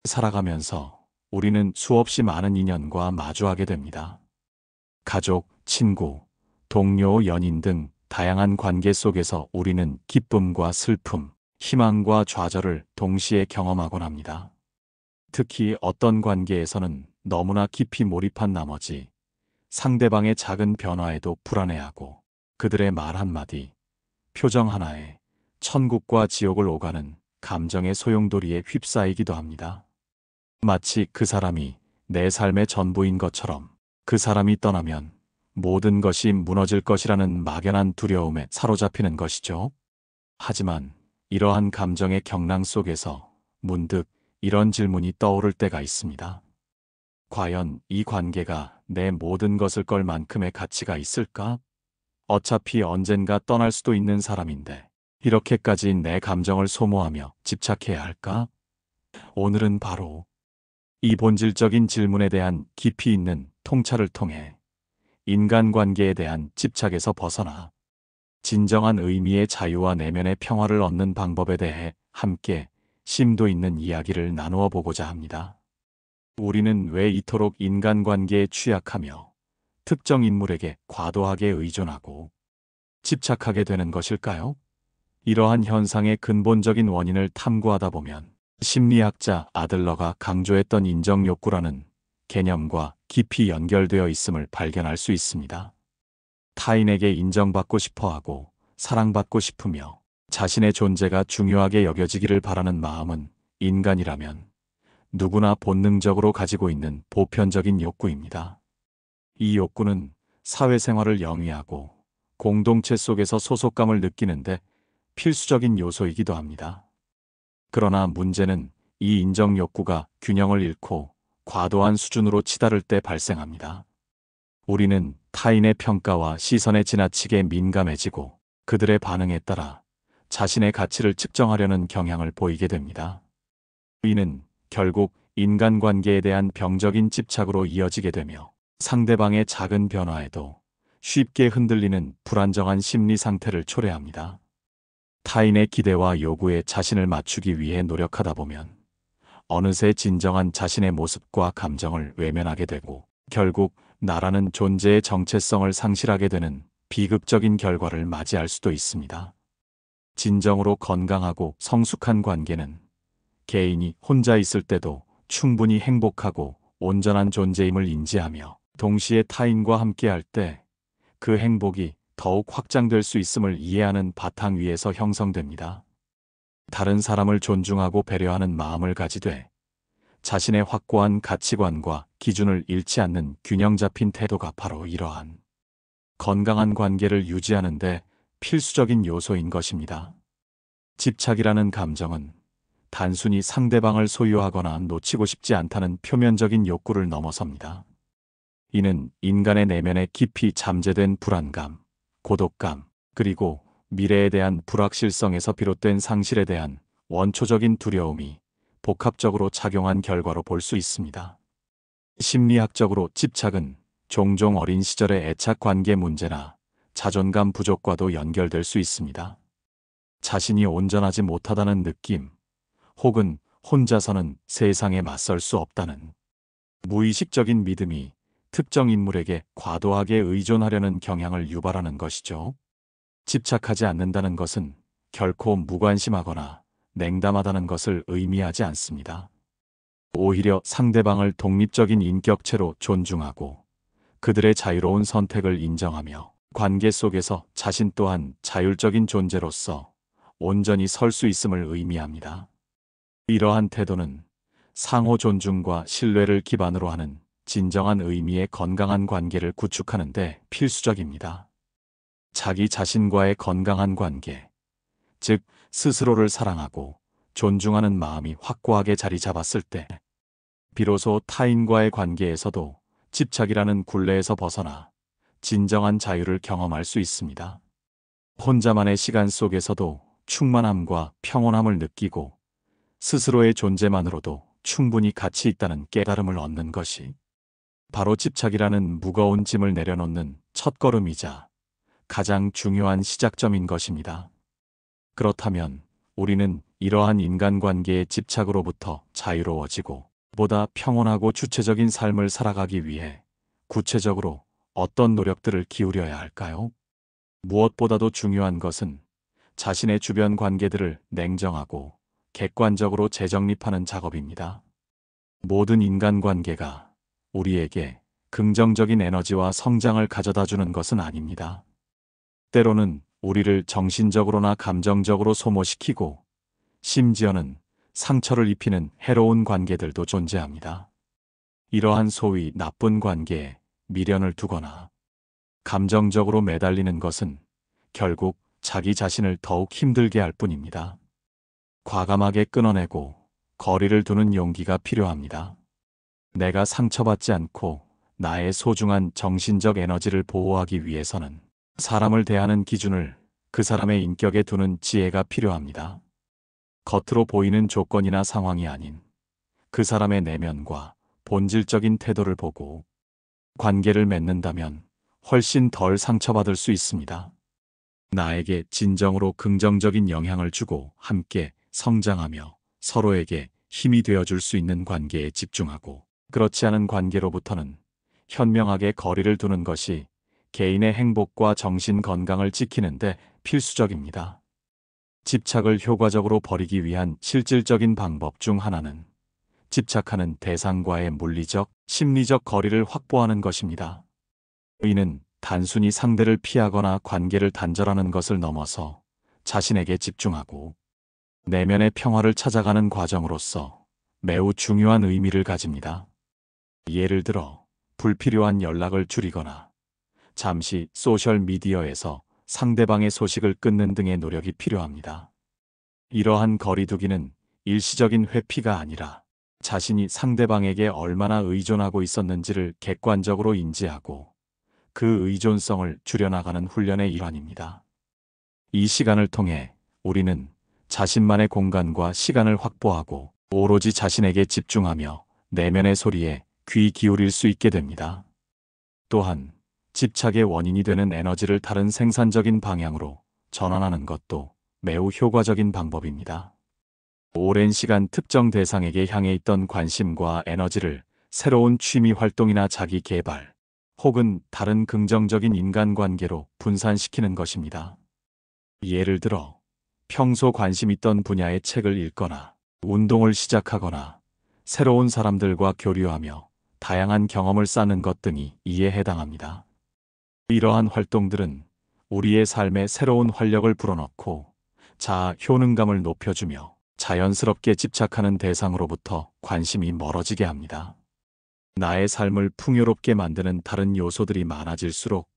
살아가면서 우리는 수없이 많은 인연과 마주하게 됩니다. 가족, 친구, 동료, 연인 등 다양한 관계 속에서 우리는 기쁨과 슬픔, 희망과 좌절을 동시에 경험하곤 합니다. 특히 어떤 관계에서는 너무나 깊이 몰입한 나머지 상대방의 작은 변화에도 불안해하고 그들의 말 한마디, 표정 하나에 천국과 지옥을 오가는 감정의 소용돌이에 휩싸이기도 합니다. 마치 그 사람이 내 삶의 전부인 것처럼 그 사람이 떠나면 모든 것이 무너질 것이라는 막연한 두려움에 사로잡히는 것이죠. 하지만 이러한 감정의 경랑 속에서 문득 이런 질문이 떠오를 때가 있습니다. 과연 이 관계가 내 모든 것을 걸 만큼의 가치가 있을까? 어차피 언젠가 떠날 수도 있는 사람인데 이렇게까지 내 감정을 소모하며 집착해야 할까? 오늘은 바로 이 본질적인 질문에 대한 깊이 있는 통찰을 통해 인간관계에 대한 집착에서 벗어나 진정한 의미의 자유와 내면의 평화를 얻는 방법에 대해 함께 심도 있는 이야기를 나누어 보고자 합니다. 우리는 왜 이토록 인간관계에 취약하며 특정 인물에게 과도하게 의존하고 집착하게 되는 것일까요? 이러한 현상의 근본적인 원인을 탐구하다 보면 심리학자 아들러가 강조했던 인정욕구라는 개념과 깊이 연결되어 있음을 발견할 수 있습니다. 타인에게 인정받고 싶어하고 사랑받고 싶으며 자신의 존재가 중요하게 여겨지기를 바라는 마음은 인간이라면 누구나 본능적으로 가지고 있는 보편적인 욕구입니다. 이 욕구는 사회생활을 영위하고 공동체 속에서 소속감을 느끼는데 필수적인 요소이기도 합니다. 그러나 문제는 이 인정 욕구가 균형을 잃고 과도한 수준으로 치달을 때 발생합니다. 우리는 타인의 평가와 시선에 지나치게 민감해지고 그들의 반응에 따라 자신의 가치를 측정하려는 경향을 보이게 됩니다. 이는 결국 인간관계에 대한 병적인 집착으로 이어지게 되며 상대방의 작은 변화에도 쉽게 흔들리는 불안정한 심리 상태를 초래합니다. 타인의 기대와 요구에 자신을 맞추기 위해 노력하다 보면 어느새 진정한 자신의 모습과 감정을 외면하게 되고 결국 나라는 존재의 정체성을 상실하게 되는 비극적인 결과를 맞이할 수도 있습니다. 진정으로 건강하고 성숙한 관계는 개인이 혼자 있을 때도 충분히 행복하고 온전한 존재임을 인지하며 동시에 타인과 함께할 때 그 행복이 더욱 확장될 수 있음을 이해하는 바탕 위에서 형성됩니다. 다른 사람을 존중하고 배려하는 마음을 가지되 자신의 확고한 가치관과 기준을 잃지 않는 균형 잡힌 태도가 바로 이러한 건강한 관계를 유지하는 데 필수적인 요소인 것입니다. 집착이라는 감정은 단순히 상대방을 소유하거나 놓치고 싶지 않다는 표면적인 욕구를 넘어섭니다. 이는 인간의 내면에 깊이 잠재된 불안감, 고독감, 그리고 미래에 대한 불확실성에서 비롯된 상실에 대한 원초적인 두려움이 복합적으로 작용한 결과로 볼 수 있습니다. 심리학적으로 집착은 종종 어린 시절의 애착 관계 문제나 자존감 부족과도 연결될 수 있습니다. 자신이 온전하지 못하다는 느낌, 혹은 혼자서는 세상에 맞설 수 없다는 무의식적인 믿음이 특정 인물에게 과도하게 의존하려는 경향을 유발하는 것이죠. 집착하지 않는다는 것은 결코 무관심하거나 냉담하다는 것을 의미하지 않습니다. 오히려 상대방을 독립적인 인격체로 존중하고 그들의 자유로운 선택을 인정하며 관계 속에서 자신 또한 자율적인 존재로서 온전히 설 수 있음을 의미합니다. 이러한 태도는 상호 존중과 신뢰를 기반으로 하는 진정한 의미의 건강한 관계를 구축하는 데 필수적입니다. 자기 자신과의 건강한 관계, 즉 스스로를 사랑하고 존중하는 마음이 확고하게 자리 잡았을 때 비로소 타인과의 관계에서도 집착이라는 굴레에서 벗어나 진정한 자유를 경험할 수 있습니다. 혼자만의 시간 속에서도 충만함과 평온함을 느끼고 스스로의 존재만으로도 충분히 가치 있다는 깨달음을 얻는 것이 바로 집착이라는 무거운 짐을 내려놓는 첫걸음이자 가장 중요한 시작점인 것입니다. 그렇다면 우리는 이러한 인간관계의 집착으로부터 자유로워지고 보다 평온하고 주체적인 삶을 살아가기 위해 구체적으로 어떤 노력들을 기울여야 할까요? 무엇보다도 중요한 것은 자신의 주변 관계들을 냉정하고 객관적으로 재정립하는 작업입니다. 모든 인간관계가 우리에게 긍정적인 에너지와 성장을 가져다 주는 것은 아닙니다. 때로는 우리를 정신적으로나 감정적으로 소모시키고 심지어는 상처를 입히는 해로운 관계들도 존재합니다. 이러한 소위 나쁜 관계에 미련을 두거나 감정적으로 매달리는 것은 결국 자기 자신을 더욱 힘들게 할 뿐입니다. 과감하게 끊어내고 거리를 두는 용기가 필요합니다. 내가 상처받지 않고 나의 소중한 정신적 에너지를 보호하기 위해서는 사람을 대하는 기준을 그 사람의 인격에 두는 지혜가 필요합니다. 겉으로 보이는 조건이나 상황이 아닌 그 사람의 내면과 본질적인 태도를 보고 관계를 맺는다면 훨씬 덜 상처받을 수 있습니다. 나에게 진정으로 긍정적인 영향을 주고 함께 성장하며 서로에게 힘이 되어줄 수 있는 관계에 집중하고 그렇지 않은 관계로부터는 현명하게 거리를 두는 것이 개인의 행복과 정신 건강을 지키는데 필수적입니다. 집착을 효과적으로 버리기 위한 실질적인 방법 중 하나는 집착하는 대상과의 물리적, 심리적 거리를 확보하는 것입니다. 이는 단순히 상대를 피하거나 관계를 단절하는 것을 넘어서 자신에게 집중하고 내면의 평화를 찾아가는 과정으로서 매우 중요한 의미를 가집니다. 예를 들어 불필요한 연락을 줄이거나 잠시 소셜미디어에서 상대방의 소식을 끊는 등의 노력이 필요합니다. 이러한 거리두기는 일시적인 회피가 아니라 자신이 상대방에게 얼마나 의존하고 있었는지를 객관적으로 인지하고 그 의존성을 줄여나가는 훈련의 일환입니다. 이 시간을 통해 우리는 자신만의 공간과 시간을 확보하고 오로지 자신에게 집중하며 내면의 소리에 귀 기울일 수 있게 됩니다. 또한 집착의 원인이 되는 에너지를 다른 생산적인 방향으로 전환하는 것도 매우 효과적인 방법입니다. 오랜 시간 특정 대상에게 향해 있던 관심과 에너지를 새로운 취미 활동이나 자기 개발, 혹은 다른 긍정적인 인간관계로 분산시키는 것입니다. 예를 들어 평소 관심 있던 분야의 책을 읽거나 운동을 시작하거나 새로운 사람들과 교류하며 다양한 경험을 쌓는 것 등이 이에 해당합니다. 이러한 활동들은 우리의 삶에 새로운 활력을 불어넣고 자아 효능감을 높여주며 자연스럽게 집착하는 대상으로부터 관심이 멀어지게 합니다. 나의 삶을 풍요롭게 만드는 다른 요소들이 많아질수록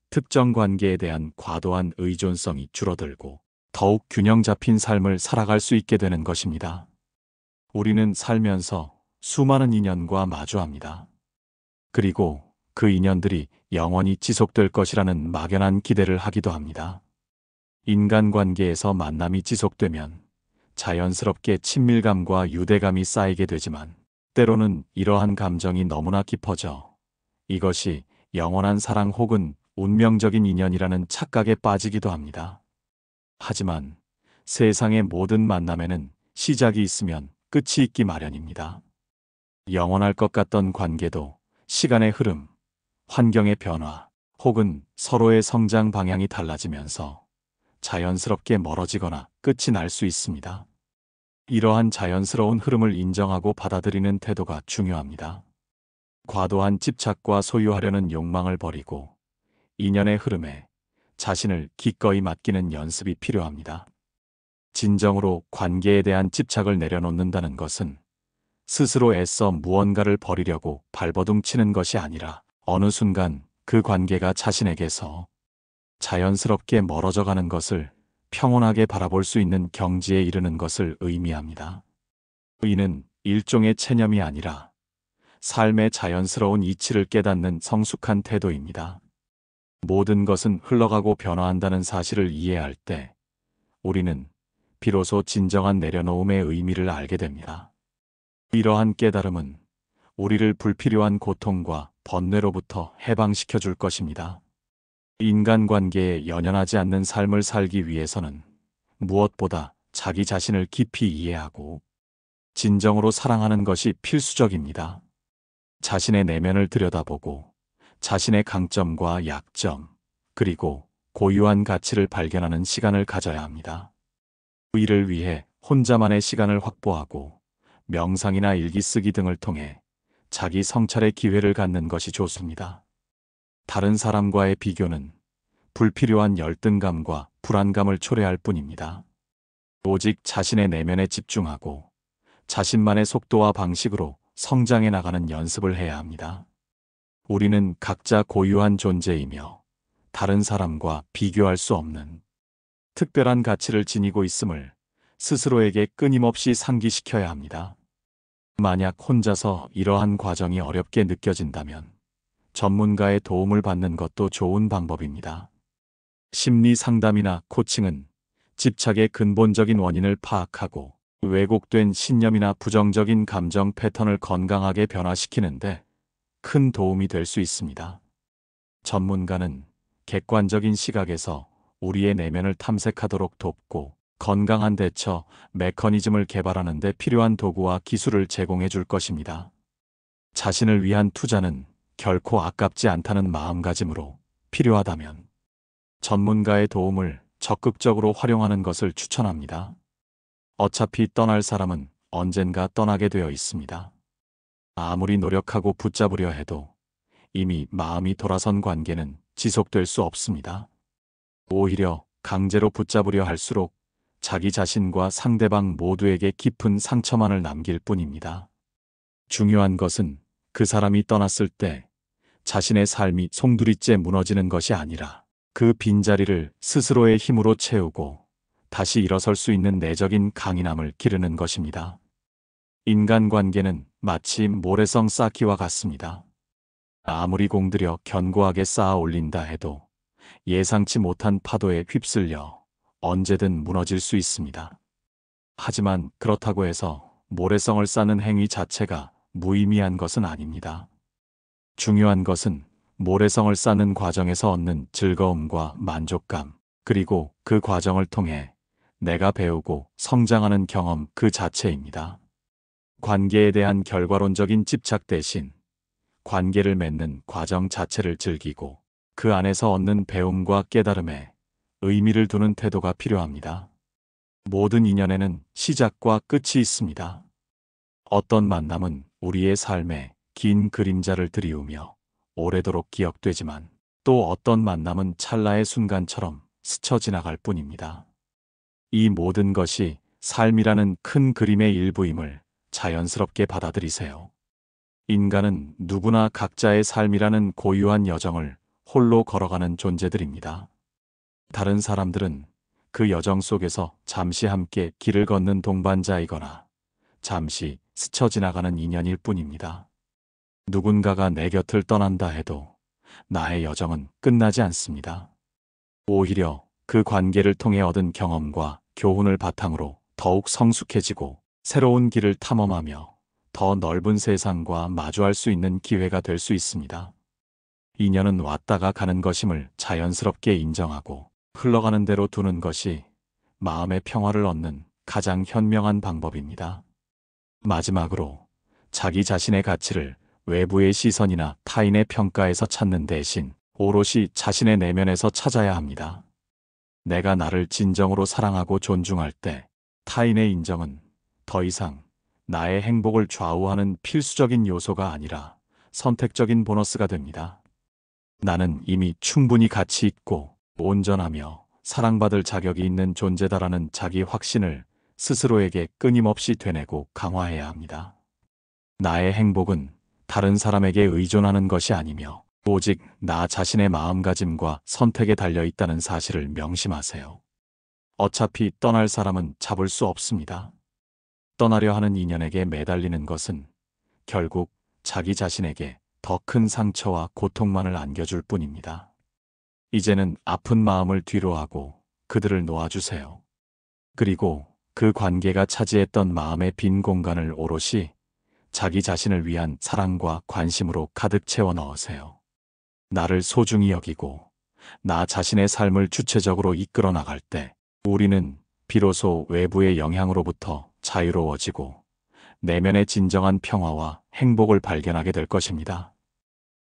특정 관계에 대한 과도한 의존성이 줄어들고 더욱 균형 잡힌 삶을 살아갈 수 있게 되는 것입니다. 우리는 살면서 수많은 인연과 마주합니다. 그리고 그 인연들이 영원히 지속될 것이라는 막연한 기대를 하기도 합니다. 인간관계에서 만남이 지속되면 자연스럽게 친밀감과 유대감이 쌓이게 되지만 때로는 이러한 감정이 너무나 깊어져 이것이 영원한 사랑 혹은 운명적인 인연이라는 착각에 빠지기도 합니다. 하지만 세상의 모든 만남에는 시작이 있으면 끝이 있기 마련입니다. 영원할 것 같던 관계도 시간의 흐름, 환경의 변화, 혹은 서로의 성장 방향이 달라지면서 자연스럽게 멀어지거나 끝이 날 수 있습니다. 이러한 자연스러운 흐름을 인정하고 받아들이는 태도가 중요합니다. 과도한 집착과 소유하려는 욕망을 버리고 인연의 흐름에 자신을 기꺼이 맡기는 연습이 필요합니다. 진정으로 관계에 대한 집착을 내려놓는다는 것은 스스로 애써 무언가를 버리려고 발버둥치는 것이 아니라 어느 순간 그 관계가 자신에게서 자연스럽게 멀어져 가는 것을 평온하게 바라볼 수 있는 경지에 이르는 것을 의미합니다. 이는 일종의 체념이 아니라 삶의 자연스러운 이치를 깨닫는 성숙한 태도입니다. 모든 것은 흘러가고 변화한다는 사실을 이해할 때 우리는 비로소 진정한 내려놓음의 의미를 알게 됩니다. 이러한 깨달음은 우리를 불필요한 고통과 번뇌로부터 해방시켜 줄 것입니다. 인간관계에 연연하지 않는 삶을 살기 위해서는 무엇보다 자기 자신을 깊이 이해하고 진정으로 사랑하는 것이 필수적입니다. 자신의 내면을 들여다보고 자신의 강점과 약점, 그리고 고유한 가치를 발견하는 시간을 가져야 합니다. 이를 위해 혼자만의 시간을 확보하고 명상이나 일기 쓰기 등을 통해 자기 성찰의 기회를 갖는 것이 좋습니다. 다른 사람과의 비교는 불필요한 열등감과 불안감을 초래할 뿐입니다. 오직 자신의 내면에 집중하고 자신만의 속도와 방식으로 성장해 나가는 연습을 해야 합니다. 우리는 각자 고유한 존재이며 다른 사람과 비교할 수 없는 특별한 가치를 지니고 있음을 스스로에게 끊임없이 상기시켜야 합니다. 만약 혼자서 이러한 과정이 어렵게 느껴진다면 전문가의 도움을 받는 것도 좋은 방법입니다. 심리 상담이나 코칭은 집착의 근본적인 원인을 파악하고 왜곡된 신념이나 부정적인 감정 패턴을 건강하게 변화시키는데 큰 도움이 될 수 있습니다. 전문가는 객관적인 시각에서 우리의 내면을 탐색하도록 돕고 건강한 대처 메커니즘을 개발하는 데 필요한 도구와 기술을 제공해 줄 것입니다. 자신을 위한 투자는 결코 아깝지 않다는 마음가짐으로 필요하다면 전문가의 도움을 적극적으로 활용하는 것을 추천합니다. 어차피 떠날 사람은 언젠가 떠나게 되어 있습니다. 아무리 노력하고 붙잡으려 해도 이미 마음이 돌아선 관계는 지속될 수 없습니다. 오히려 강제로 붙잡으려 할수록 자기 자신과 상대방 모두에게 깊은 상처만을 남길 뿐입니다. 중요한 것은 그 사람이 떠났을 때 자신의 삶이 송두리째 무너지는 것이 아니라 그 빈자리를 스스로의 힘으로 채우고 다시 일어설 수 있는 내적인 강인함을 기르는 것입니다. 인간관계는 마치 모래성 쌓기와 같습니다. 아무리 공들여 견고하게 쌓아 올린다 해도 예상치 못한 파도에 휩쓸려 언제든 무너질 수 있습니다. 하지만 그렇다고 해서 모래성을 쌓는 행위 자체가 무의미한 것은 아닙니다. 중요한 것은 모래성을 쌓는 과정에서 얻는 즐거움과 만족감, 그리고 그 과정을 통해 내가 배우고 성장하는 경험 그 자체입니다. 관계에 대한 결과론적인 집착 대신 관계를 맺는 과정 자체를 즐기고 그 안에서 얻는 배움과 깨달음에 의미를 두는 태도가 필요합니다. 모든 인연에는 시작과 끝이 있습니다. 어떤 만남은 우리의 삶에 긴 그림자를 드리우며 오래도록 기억되지만 또 어떤 만남은 찰나의 순간처럼 스쳐 지나갈 뿐입니다. 이 모든 것이 삶이라는 큰 그림의 일부임을 자연스럽게 받아들이세요. 인간은 누구나 각자의 삶이라는 고유한 여정을 홀로 걸어가는 존재들입니다. 다른 사람들은 그 여정 속에서 잠시 함께 길을 걷는 동반자이거나 잠시 스쳐 지나가는 인연일 뿐입니다. 누군가가 내 곁을 떠난다 해도 나의 여정은 끝나지 않습니다. 오히려 그 관계를 통해 얻은 경험과 교훈을 바탕으로 더욱 성숙해지고 새로운 길을 탐험하며 더 넓은 세상과 마주할 수 있는 기회가 될 수 있습니다. 인연은 왔다가 가는 것임을 자연스럽게 인정하고 흘러가는 대로 두는 것이 마음의 평화를 얻는 가장 현명한 방법입니다. 마지막으로 자기 자신의 가치를 외부의 시선이나 타인의 평가에서 찾는 대신 오롯이 자신의 내면에서 찾아야 합니다. 내가 나를 진정으로 사랑하고 존중할 때 타인의 인정은 더 이상 나의 행복을 좌우하는 필수적인 요소가 아니라 선택적인 보너스가 됩니다. 나는 이미 충분히 가치 있고 온전하며 사랑받을 자격이 있는 존재다라는 자기 확신을 스스로에게 끊임없이 되뇌고 강화해야 합니다. 나의 행복은 다른 사람에게 의존하는 것이 아니며 오직 나 자신의 마음가짐과 선택에 달려 있다는 사실을 명심하세요. 어차피 떠날 사람은 잡을 수 없습니다. 떠나려 하는 인연에게 매달리는 것은 결국 자기 자신에게 더 큰 상처와 고통만을 안겨줄 뿐입니다. 이제는 아픈 마음을 뒤로하고 그들을 놓아주세요. 그리고 그 관계가 차지했던 마음의 빈 공간을 오롯이 자기 자신을 위한 사랑과 관심으로 가득 채워 넣으세요. 나를 소중히 여기고 나 자신의 삶을 주체적으로 이끌어 나갈 때 우리는 비로소 외부의 영향으로부터 자유로워지고 내면의 진정한 평화와 행복을 발견하게 될 것입니다.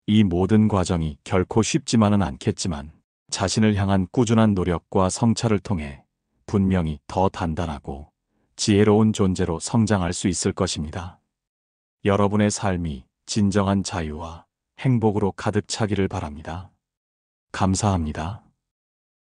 이 모든 과정이 결코 쉽지만은 않겠지만 자신을 향한 꾸준한 노력과 성찰을 통해 분명히 더 단단하고 지혜로운 존재로 성장할 수 있을 것입니다. 여러분의 삶이 진정한 자유와 행복으로 가득 차기를 바랍니다. 감사합니다.